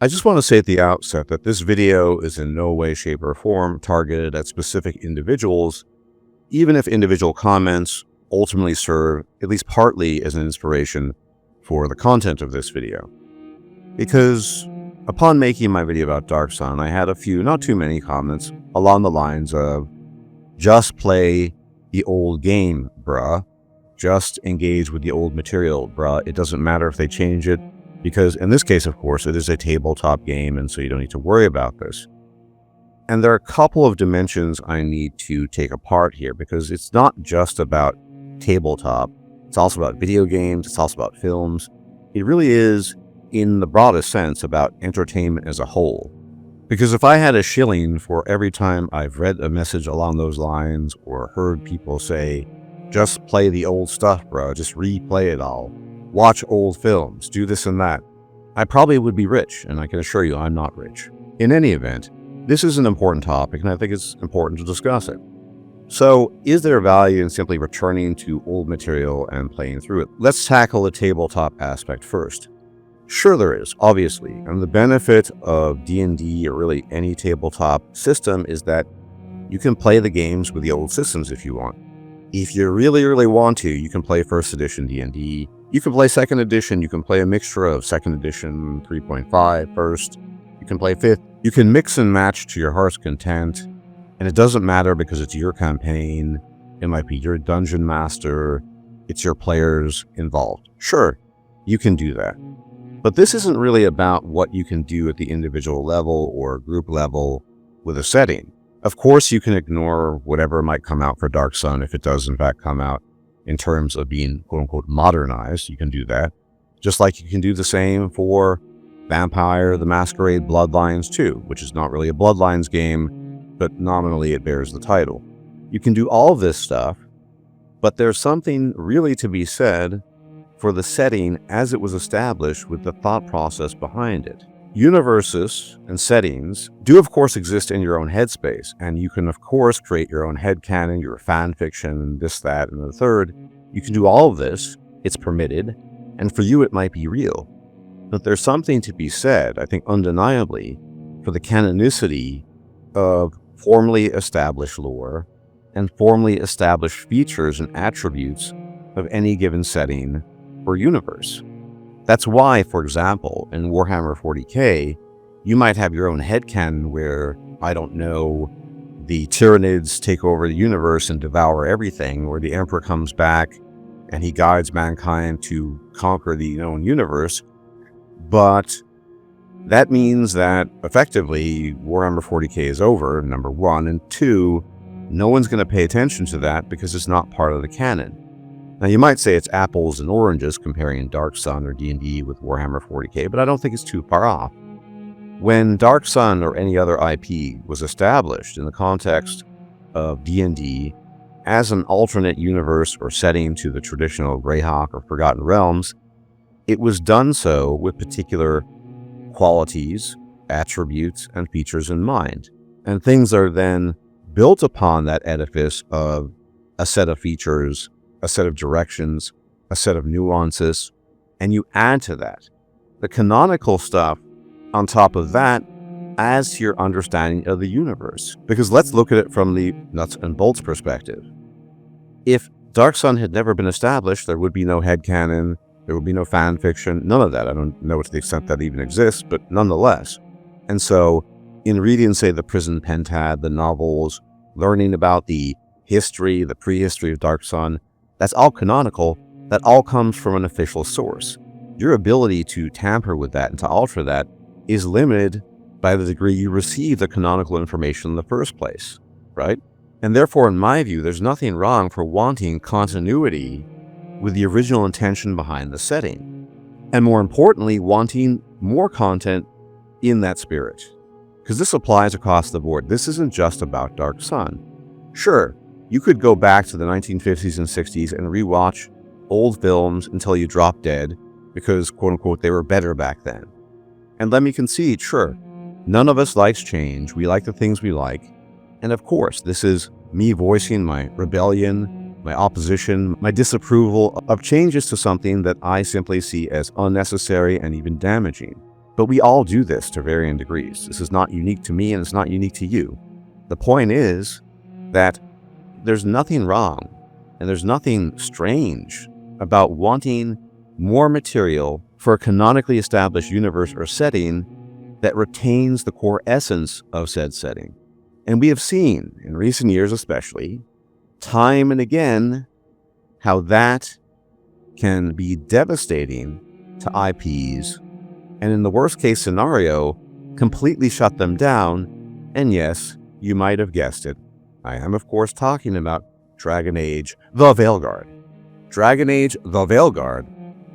I just want to say at the outset that this video is in no way, shape, or form targeted at specific individuals, even if individual comments ultimately serve at least partly as an inspiration for the content of this video. Because upon making my video about Dark Sun, I had a few, not too many comments along the lines of, just play the old game, bruh. Just engage with the old material, bruh. It doesn't matter if they change it, because in this case, of course, it is a tabletop game, and so you don't need to worry about this. And there are a couple of dimensions I need to take apart here, because it's not just about tabletop. It's also about video games. It's also about films. It really is, in the broadest sense, about entertainment as a whole. Because if I had a shilling for every time I've read a message along those lines or heard people say, just play the old stuff, bro, just replay it all, watch old films, do this and that, I probably would be rich, and I can assure you I'm not rich. In any event, this is an important topic, and I think it's important to discuss it. So, is there value in simply returning to old material and playing through it? Let's tackle the tabletop aspect first. Sure there is, obviously, and the benefit of D&D or really any tabletop system is that you can play the games with the old systems if you want. If you really, really want to, you can play 1st edition D&D, you can play 2nd edition, you can play a mixture of 2nd edition, 3.5, 1st, you can play 5th, you can mix and match to your heart's content, and it doesn't matter because it's your campaign, it might be your dungeon master, it's your players involved. Sure, you can do that. But this isn't really about what you can do at the individual level or group level with a setting. Of course, you can ignore whatever might come out for Dark Sun if it does in fact come out in terms of being quote-unquote modernized. You can do that. Just like you can do the same for Vampire the Masquerade Bloodlines 2, which is not really a Bloodlines game, but nominally it bears the title. You can do all of this stuff, but there's something really to be said for the setting as it was established with the thought process behind it. Universes and settings do of course exist in your own headspace, and you can of course create your own headcanon, your fan fiction, this, that, and the third. You can do all of this, it's permitted, and for you it might be real. But there's something to be said, I think undeniably, for the canonicity of formally established lore and formally established features and attributes of any given setting or universe. That's why, for example, in Warhammer 40k, you might have your own headcanon where, I don't know, the Tyranids take over the universe and devour everything, or the Emperor comes back and he guides mankind to conquer the known universe. But that means that, effectively, Warhammer 40k is over, number one, and two, no one's going to pay attention to that because it's not part of the canon. Now, you might say it's apples and oranges comparing Dark Sun or D&D with Warhammer 40k, but I don't think it's too far off. When Dark Sun or any other IP was established in the context of D&D as an alternate universe or setting to the traditional Greyhawk or Forgotten Realms, it was done so with particular qualities, attributes, and features in mind. And things are then built upon that edifice of a set of features, a set of directions, a set of nuances, and you add to that the canonical stuff on top of that as to your understanding of the universe. Because let's look at it from the nuts and bolts perspective. If Dark Sun had never been established, there would be no headcanon, there would be no fan fiction, none of that. I don't know to the extent that even exists, but nonetheless. And so, in reading, say, the Prison Pentad, the novels, learning about the history, the prehistory of Dark Sun, that's all canonical. That all comes from an official source. Your ability to tamper with that and to alter that is limited by the degree you receive the canonical information in the first place, right? And therefore, in my view, there's nothing wrong for wanting continuity with the original intention behind the setting. And more importantly, wanting more content in that spirit. Because this applies across the board. This isn't just about Dark Sun. Sure, you could go back to the 1950s and 60s and rewatch old films until you drop dead because, quote unquote, they were better back then. And let me concede, sure, none of us likes change. We like the things we like. And of course, this is me voicing my rebellion, my opposition, my disapproval of changes to something that I simply see as unnecessary and even damaging. But we all do this to varying degrees. This is not unique to me and it's not unique to you. The point is that there's nothing wrong and there's nothing strange about wanting more material for a canonically established universe or setting that retains the core essence of said setting. And we have seen, in recent years especially, time and again, how that can be devastating to IPs, and in the worst case scenario, completely shut them down. And yes, you might have guessed it. I am of course talking about Dragon Age The Veilguard. Dragon Age The Veilguard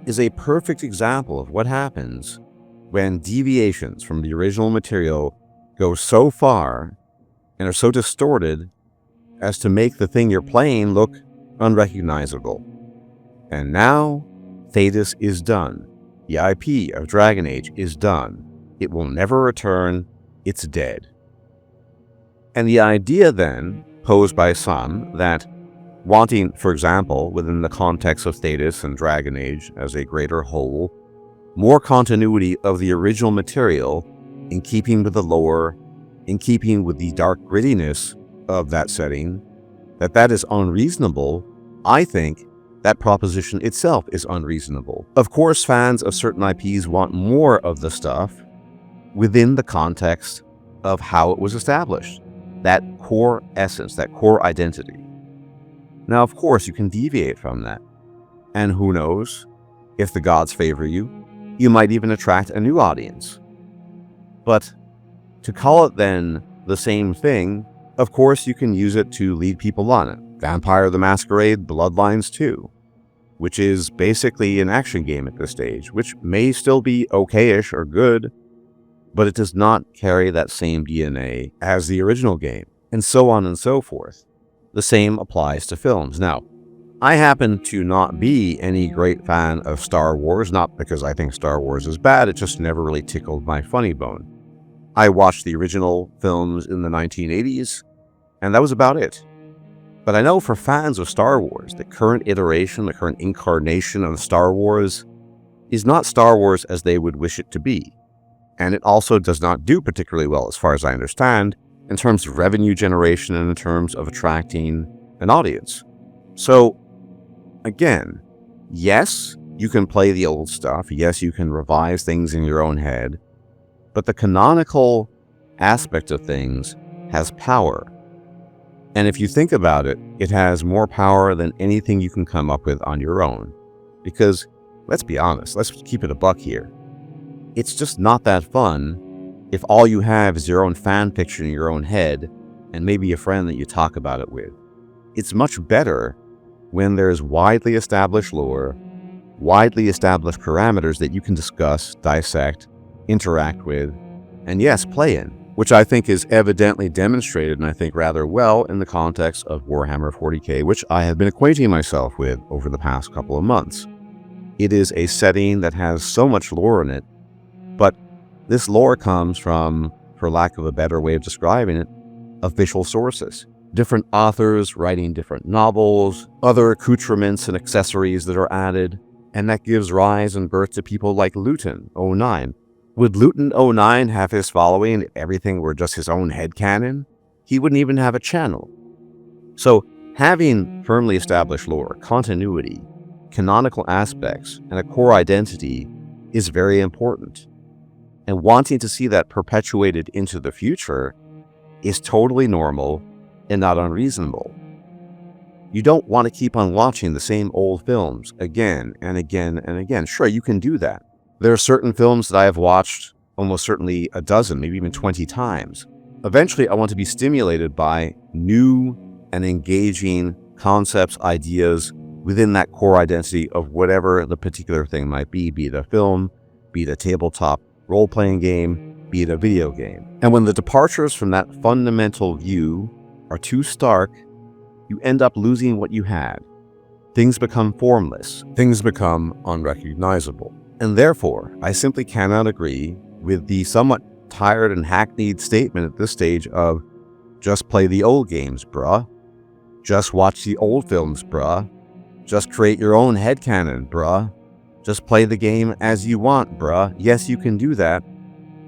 is a perfect example of what happens when deviations from the original material go so far and are so distorted as to make the thing you're playing look unrecognizable. And now, Thetis is done. The IP of Dragon Age is done. It will never return. It's dead. And the idea then, posed by some, that wanting, for example, within the context of Thetis and Dragon Age as a greater whole, more continuity of the original material in keeping with the lore, in keeping with the dark grittiness of that setting, that is unreasonable. I think that proposition itself is unreasonable. Of course, fans of certain IPs want more of the stuff within the context of how it was established, that core essence, that core identity. Now, of course, you can deviate from that. And who knows, if the gods favor you, you might even attract a new audience. But to call it then the same thing, of course, you can use it to lead people on it. Vampire the Masquerade Bloodlines 2, which is basically an action game at this stage, which may still be okay-ish or good, but it does not carry that same DNA as the original game, and so on and so forth. The same applies to films. Now, I happen to not be any great fan of Star Wars, not because I think Star Wars is bad, it just never really tickled my funny bone. I watched the original films in the 1980s, and that was about it. But I know for fans of Star Wars, the current iteration, the current incarnation of Star Wars is not Star Wars as they would wish it to be. And it also does not do particularly well, as far as I understand, in terms of revenue generation and in terms of attracting an audience. So, again, yes, you can play the old stuff. Yes, you can revise things in your own head. But the canonical aspect of things has power. And if you think about it, it has more power than anything you can come up with on your own. Because, let's be honest, let's keep it a buck here. It's just not that fun if all you have is your own fan fiction in your own head and maybe a friend that you talk about it with. It's much better when there's widely established lore, widely established parameters that you can discuss, dissect, interact with, and yes, play in. Which I think is evidently demonstrated, and I think rather well, in the context of Warhammer 40k, which I have been acquainting myself with over the past couple of months. It is a setting that has so much lore in it, but this lore comes from, for lack of a better way of describing it, official sources. Different authors writing different novels, other accoutrements and accessories that are added, and that gives rise and birth to people like Luton 09. Would Luton 09 have his following if everything were just his own headcanon? He wouldn't even have a channel. So having firmly established lore, continuity, canonical aspects, and a core identity is very important. And wanting to see that perpetuated into the future is totally normal and not unreasonable. You don't want to keep on watching the same old films again and again and again. Sure, you can do that. There are certain films that I have watched almost certainly a dozen, maybe even 20 times. Eventually, I want to be stimulated by new and engaging concepts, ideas within that core identity of whatever the particular thing might be it a film, be it a tabletop role-playing game, be it a video game. And when the departures from that fundamental view are too stark, you end up losing what you had. Things become formless. Things become unrecognizable. And therefore, I simply cannot agree with the somewhat tired and hackneyed statement at this stage of, just play the old games, bruh. Just watch the old films, bruh. Just create your own headcanon, bruh. Just play the game as you want, bruh. Yes, you can do that,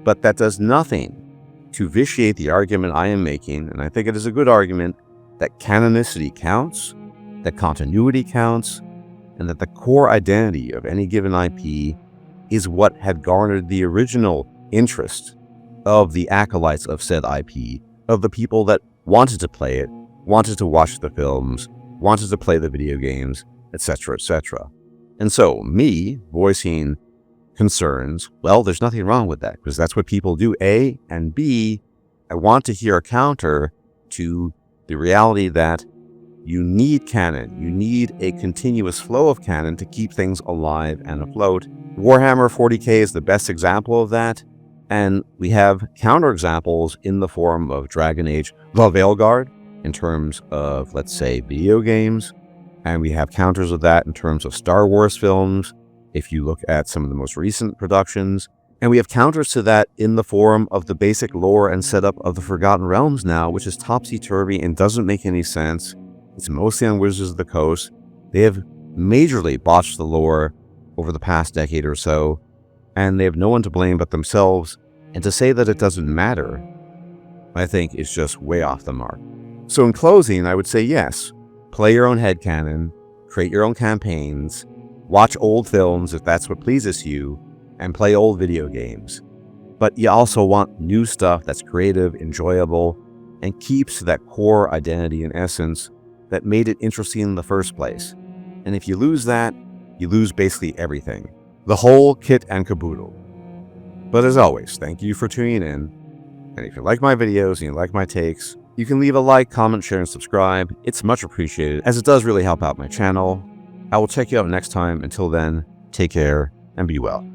But that does nothing to vitiate the argument I am making, and I think it is a good argument, that canonicity counts, that continuity counts, and that the core identity of any given IP is what had garnered the original interest of the acolytes of said IP, of the people that wanted to play it, wanted to watch the films, wanted to play the video games, etc., etc. And so, me voicing concerns, well, there's nothing wrong with that, because that's what people do, A, and B, I want to hear a counter to the reality that you need canon. You need a continuous flow of canon to keep things alive and afloat. Warhammer 40k is the best example of that, and we have counterexamples in the form of Dragon Age The Veilguard in terms of, let's say, video games, and we have counters of that in terms of Star Wars films, if you look at some of the most recent productions, and we have counters to that in the form of the basic lore and setup of the Forgotten Realms now, which is topsy-turvy and doesn't make any sense. It's mostly on Wizards of the Coast. They have majorly botched the lore over the past decade or so, and they have no one to blame but themselves, and to say that it doesn't matter, I think is just way off the mark. So in closing, I would say yes, play your own headcanon, create your own campaigns, watch old films if that's what pleases you, and play old video games. But you also want new stuff that's creative, enjoyable, and keeps that core identity and essence that made it interesting in the first place. And if you lose that, you lose basically everything. The whole kit and caboodle. But as always, thank you for tuning in. And if you like my videos and you like my takes, you can leave a like, comment, share, and subscribe. It's much appreciated, as it does really help out my channel. I will check you out next time. Until then, take care and be well.